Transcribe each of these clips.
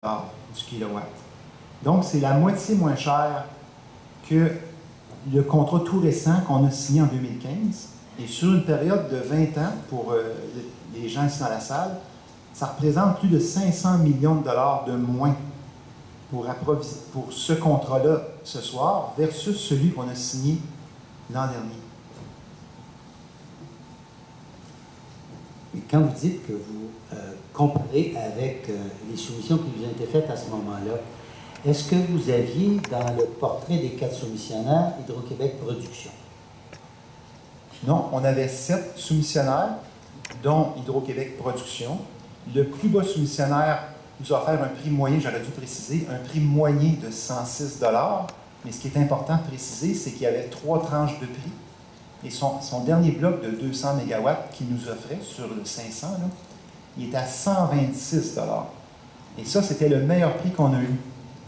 du kilowatt. Donc, c'est la moitié moins cher que le contrat tout récent qu'on a signé en 2015. Et sur une période de 20 ans, pour les gens ici dans la salle, ça représente plus de 500 millions de dollars de moins pour ce contrat-là ce soir versus celui qu'on a signé l'an dernier. Et quand vous dites que vous comparez avec les soumissions qui vous ont été faites à ce moment-là, est-ce que vous aviez dans le portrait des 4 soumissionnaires Hydro-Québec Production? Non, on avait 7 soumissionnaires, dont Hydro-Québec Production. Le plus bas soumissionnaire nous a offert un prix moyen, j'aurais dû préciser, un prix moyen de 106 $. Mais ce qui est important de préciser, c'est qu'il y avait 3 tranches de prix. Et son dernier bloc de 200 MW qu'il nous offrait sur le 500, là, il était à 126 $. Et ça, c'était le meilleur prix qu'on a eu.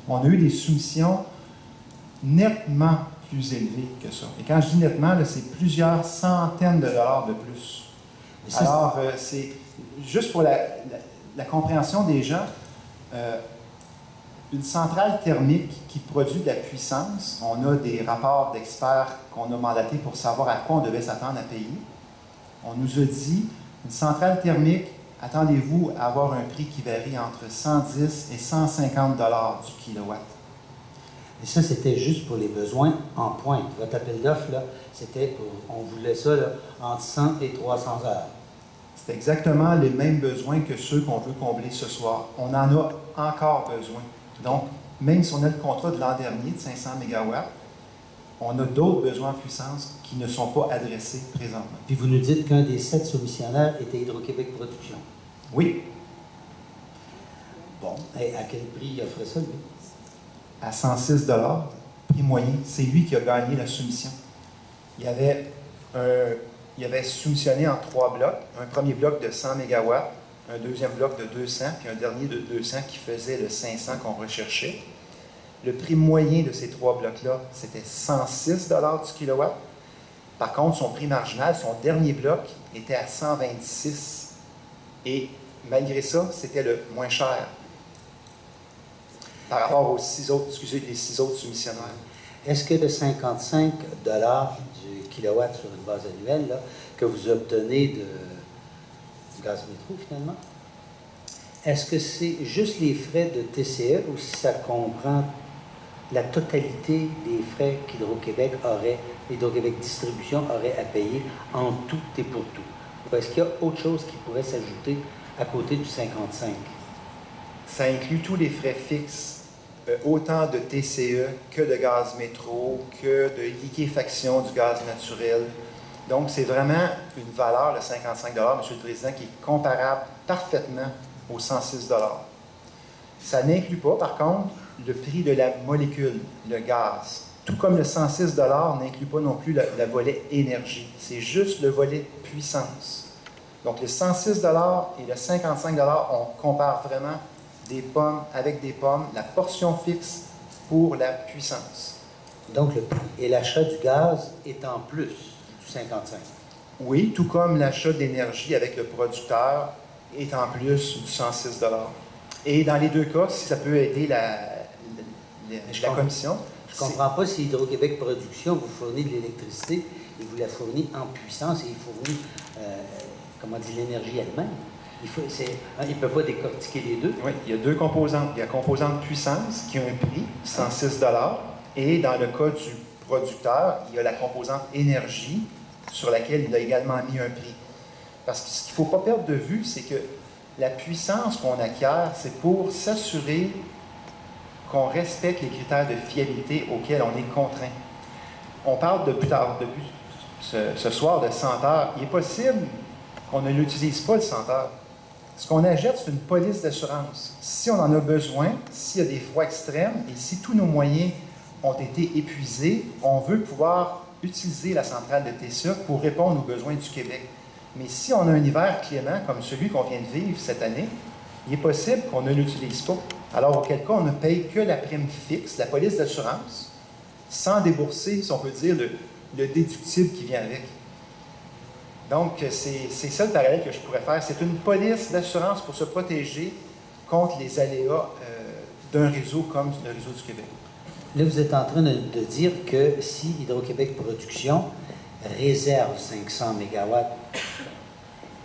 On a eu des soumissions nettement plus élevées que ça. Et quand je dis nettement, c'est plusieurs centaines de dollars de plus. Alors, c'est juste pour la compréhension des gens, une centrale thermique qui produit de la puissance, on a des rapports d'experts qu'on a mandatés pour savoir à quoi on devait s'attendre à payer. On nous a dit, une centrale thermique, attendez-vous à avoir un prix qui varie entre 110 et 150 $ du kilowatt. Et ça, c'était juste pour les besoins en pointe. Votre appel d'offres, là, c'était pour, on voulait ça là, entre 100 et 300 heures. C'est exactement les mêmes besoins que ceux qu'on veut combler ce soir. On en a encore besoin. Donc, même si on a le contrat de l'an dernier de 500 MW, on a d'autres besoins en puissance qui ne sont pas adressés présentement. Puis vous nous dites qu'un des 7 soumissionnaires était Hydro-Québec Production. Oui. Bon, et à quel prix il offrait ça, lui? À 106 $, prix moyen. C'est lui qui a gagné la soumission. Il avait soumissionné en 3 blocs. Un premier bloc de 100 MW, un deuxième bloc de 200, puis un dernier de 200 qui faisait le 500 qu'on recherchait. Le prix moyen de ces 3 blocs-là, c'était 106 $ du kilowatt. Par contre, son prix marginal, son dernier bloc, était à 126. Et malgré ça, c'était le moins cher par rapport aux 6 autres soumissionnaires. Est-ce que le 55 $ du kilowatt sur une base annuelle là, que vous obtenez du gaz métro, finalement, est-ce que c'est juste les frais de TCE ou si ça comprend la totalité des frais qu'Hydro-Québec Distribution aurait à payer en tout et pour tout? Ou est-ce qu'il y a autre chose qui pourrait s'ajouter à côté du 55? Ça inclut tous les frais fixes, autant de TCE que de gaz métro, que de liquéfaction du gaz naturel. Donc, c'est vraiment une valeur, le 55 $, M. le Président, qui est comparable parfaitement aux 106 $. Ça n'inclut pas, par contre, le prix de la molécule, le gaz. Tout comme le 106 $ n'inclut pas non plus le volet énergie. C'est juste le volet puissance. Donc, le 106 $ et le 55 $, on compare vraiment des pommes avec des pommes, la portion fixe pour la puissance. Donc, le prix et l'achat du gaz est en plus du 55. Oui, tout comme l'achat d'énergie avec le producteur est en plus du 106 $. Et dans les deux cas, si ça peut aider la commission... Je ne comprends pas si Hydro-Québec Production vous fournit de l'électricité et vous la fournit en puissance et il fournit, l'énergie elle-même. Il ne peut pas décortiquer les deux. Oui, il y a 2 composantes. Il y a la composante puissance qui a un prix, 106 $, et dans le cas du producteur, il y a la composante énergie sur laquelle il a également mis un prix. Parce que ce qu'il ne faut pas perdre de vue, c'est que la puissance qu'on acquiert, c'est pour s'assurer qu'on respecte les critères de fiabilité auxquels on est contraint. On parle depuis ce soir de 100 heures. Il est possible qu'on ne l'utilise pas, le 100 heures. Ce qu'on achète, c'est une police d'assurance. Si on en a besoin, s'il y a des froids extrêmes et si tous nos moyens ont été épuisés, on veut pouvoir utiliser la centrale de TCE pour répondre aux besoins du Québec. Mais si on a un hiver clément comme celui qu'on vient de vivre cette année, il est possible qu'on ne l'utilise pas. Alors, auquel cas, on ne paye que la prime fixe, la police d'assurance, sans débourser, si on peut dire, le déductible qui vient avec. Donc, c'est ça le parallèle que je pourrais faire. C'est une police d'assurance pour se protéger contre les aléas d'un réseau comme le réseau du Québec. Là, vous êtes en train de dire que si Hydro-Québec Production réserve 500 mégawatts,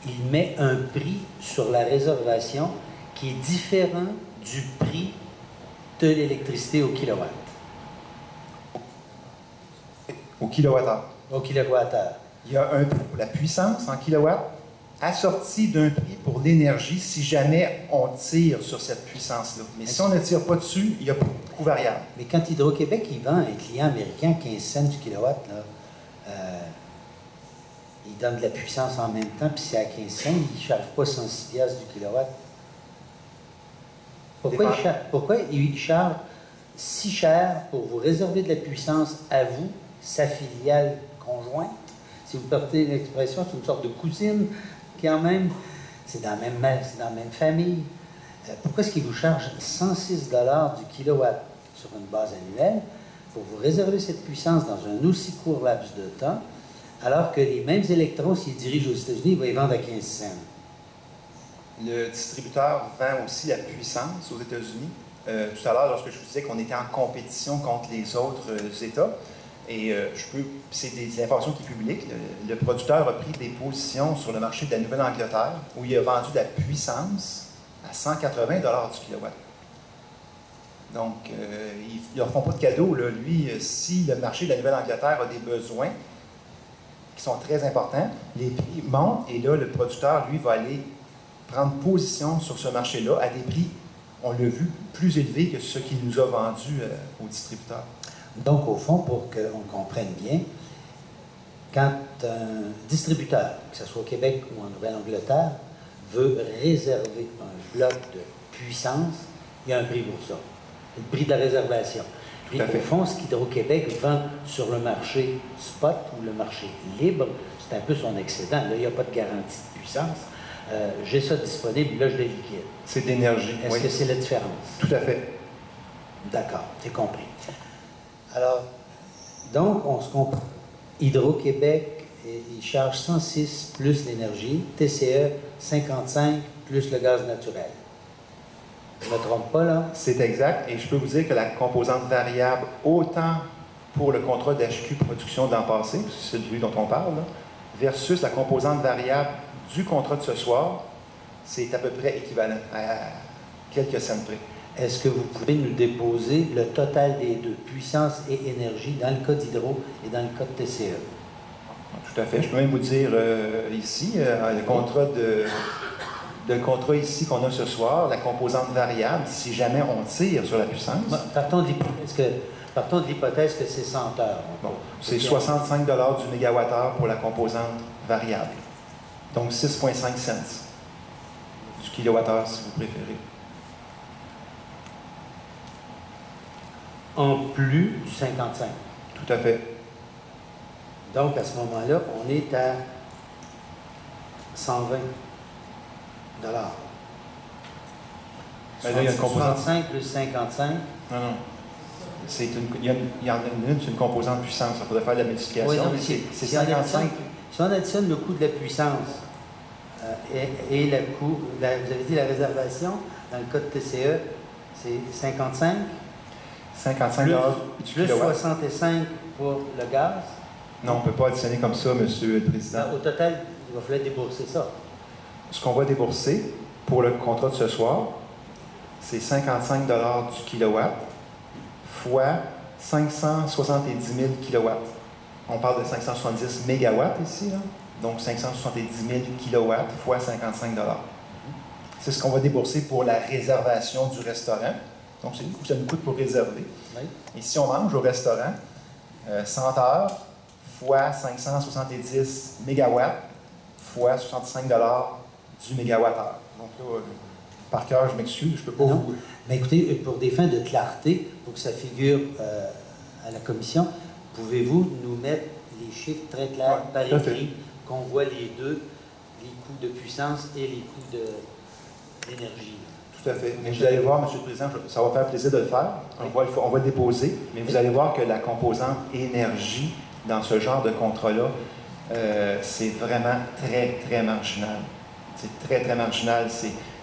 il met un prix sur la réservation qui est différent du prix de l'électricité au kilowatt. Au kilowattheure. Au kilowattheure. Il y a un prix pour la puissance en kilowatts, assorti d'un prix pour l'énergie si jamais on tire sur cette puissance-là. Mais si on ne tire pas dessus, il y a pas de coût variable. Mais quand Hydro-Québec il vend à un client américain 15 cents du kilowatt, là, il donne de la puissance en même temps, puis c'est à 15 cents, il ne charge pas 106 piastres du kilowatt. Pourquoi il charge si cher pour vous réserver de la puissance à vous, sa filiale conjointe? Si vous portez l'expression, c'est une sorte de cousine quand même. C'est dans la même famille. Pourquoi est-ce qu'il vous charge 106 $ du kilowatt sur une base annuelle pour vous réserver cette puissance dans un aussi court laps de temps, alors que les mêmes électrons, s'ils dirigent aux États-Unis, ils vont les vendre à 15 cents? Le distributeur vend aussi la puissance aux États-Unis. Tout à l'heure, lorsque je vous disais qu'on était en compétition contre les autres États, et c'est des informations qui publient. Le producteur a pris des positions sur le marché de la Nouvelle-Angleterre où il a vendu de la puissance à 180 $ du kilowatt. Donc, ils ne leur font pas de cadeau. Là. Lui, si le marché de la Nouvelle-Angleterre a des besoins qui sont très importants, les prix montent et là, le producteur, lui, va aller prendre position sur ce marché-là à des prix, on l'a vu, plus élevés que ceux qu'il nous a vendus aux distributeurs. Donc, au fond, pour qu'on comprenne bien, quand un distributeur, que ce soit au Québec ou en Nouvelle-Angleterre, veut réserver un bloc de puissance, il y a un prix pour ça. Le prix de la réservation. Puis, au fond, ce qu'Hydro-Québec vend sur le marché spot ou le marché libre, c'est un peu son excédent. Là, il n'y a pas de garantie de puissance. J'ai ça disponible, là, je le liquide. C'est de l'énergie. Est-ce que c'est la différence? Tout à fait. D'accord, c'est compris. Alors, donc, on se comprend. Hydro-Québec, il charge 106 plus l'énergie, TCE 55 plus le gaz naturel. Je ne me trompe pas, là? C'est exact. Et je peux vous dire que la composante variable, autant pour le contrat d'HQ Production de l'an passé, c'est celui dont on parle, là, versus la composante variable du contrat de ce soir, c'est à peu près équivalent à quelques cents près. Est-ce que vous pouvez nous déposer le total des deux, puissance et énergie, dans le cas d'Hydro et dans le cas de TCE? Tout à fait. Je peux même vous dire ici, le contrat ici qu'on a ce soir, la composante variable, si jamais on tire sur la puissance. Partons de l'hypothèse que c'est 100 heures. Bon, c'est 65 $ du mégawattheure pour la composante variable. Donc 6,5 cents du kilowattheure, si vous préférez. En plus du 55. Tout à fait. Donc, à ce moment-là, on est à 120 $. Ben là, il y a une composante. 65 plus 55. Non. Il y en a une, c'est une composante puissance. Il faudrait faire la multiplication. Oui, non, c'est 55. Si on additionne le coût de la puissance et le coût, vous avez dit la réservation, dans le cas de TCE, c'est 55. 55 plus du kilowatt. 65 pour le gaz. Non, on ne peut pas additionner comme ça, Monsieur le Président. Au total, il va falloir débourser ça. Ce qu'on va débourser pour le contrat de ce soir, c'est 55 $ du kilowatt fois 570 000 kilowatts. On parle de 570 mégawatts ici, là. Donc 570 000 kilowatts fois 55 $. C'est ce qu'on va débourser pour la réservation du restaurant. Donc, ça nous coûte pour réserver. Oui. Et si on mange au restaurant, 100 heures fois 570 mégawatts fois 65 $ du mégawattheure. Donc là, par cœur, je m'excuse, je ne peux pas vous... Mais écoutez, pour des fins de clarté, pour que ça figure à la commission, pouvez-vous nous mettre les chiffres très clairs par écrit, qu'on voit les deux, les coûts de puissance et les coûts d'énergie? Tout à fait. Mais vous allez voir, M. le Président, ça va faire plaisir de le faire. On va le déposer, mais vous allez voir que la composante énergie dans ce genre de contrat-là, c'est vraiment très, très marginal. C'est très, très marginal.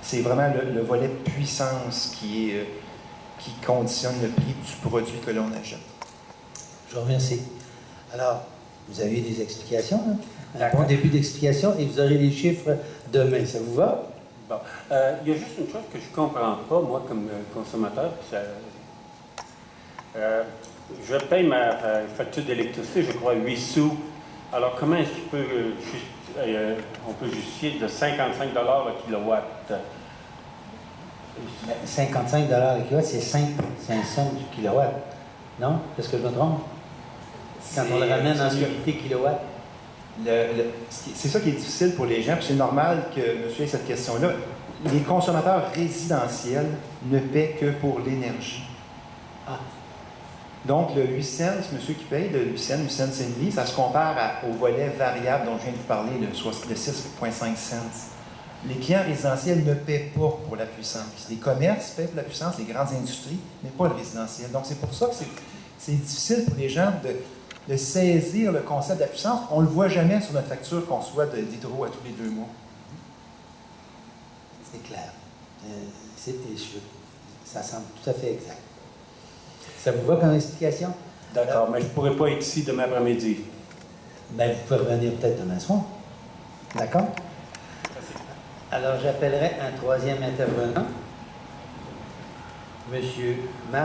C'est vraiment le volet puissance qui qui conditionne le prix du produit que l'on achète. Je vous remercie. Alors, vous avez eu des explications, hein? Un D'accord. bon début d'explication, et vous aurez les chiffres demain. Ça vous va? Bon. Il y a juste une chose que je ne comprends pas, moi, comme consommateur. Puis je paye ma facture d'électricité, je crois, 8 sous. Alors, comment est-ce qu'on peut justifier de 55 le kilowatt? 55 le kilowatt, c'est 5 cents du kilowatt. Non? Est-ce que je me trompe? Quand on le ramène en unité kilowatt? C'est ça qui est difficile pour les gens, puis c'est normal que monsieur ait cette question-là. Les consommateurs résidentiels ne paient que pour l'énergie. Ah. Donc, le 8 cents, monsieur qui paye, le 8 cents et demi, ça se compare au volet variable dont je viens de vous parler, de 6,5 cents. Les clients résidentiels ne paient pas pour la puissance. Les commerces paient pour la puissance, les grandes industries, mais pas le résidentiel. Donc, c'est pour ça que c'est difficile pour les gens de saisir le concept de la puissance. On ne le voit jamais sur notre facture qu'on soit d'hydro à tous les 2 mois. C'est clair. Ça semble tout à fait exact. Ça vous va comme explication? D'accord, mais je ne pourrais pas être ici demain après-midi. Bien, vous pouvez revenir peut-être demain soir. D'accord? Alors, j'appellerai un troisième intervenant, Monsieur Marc.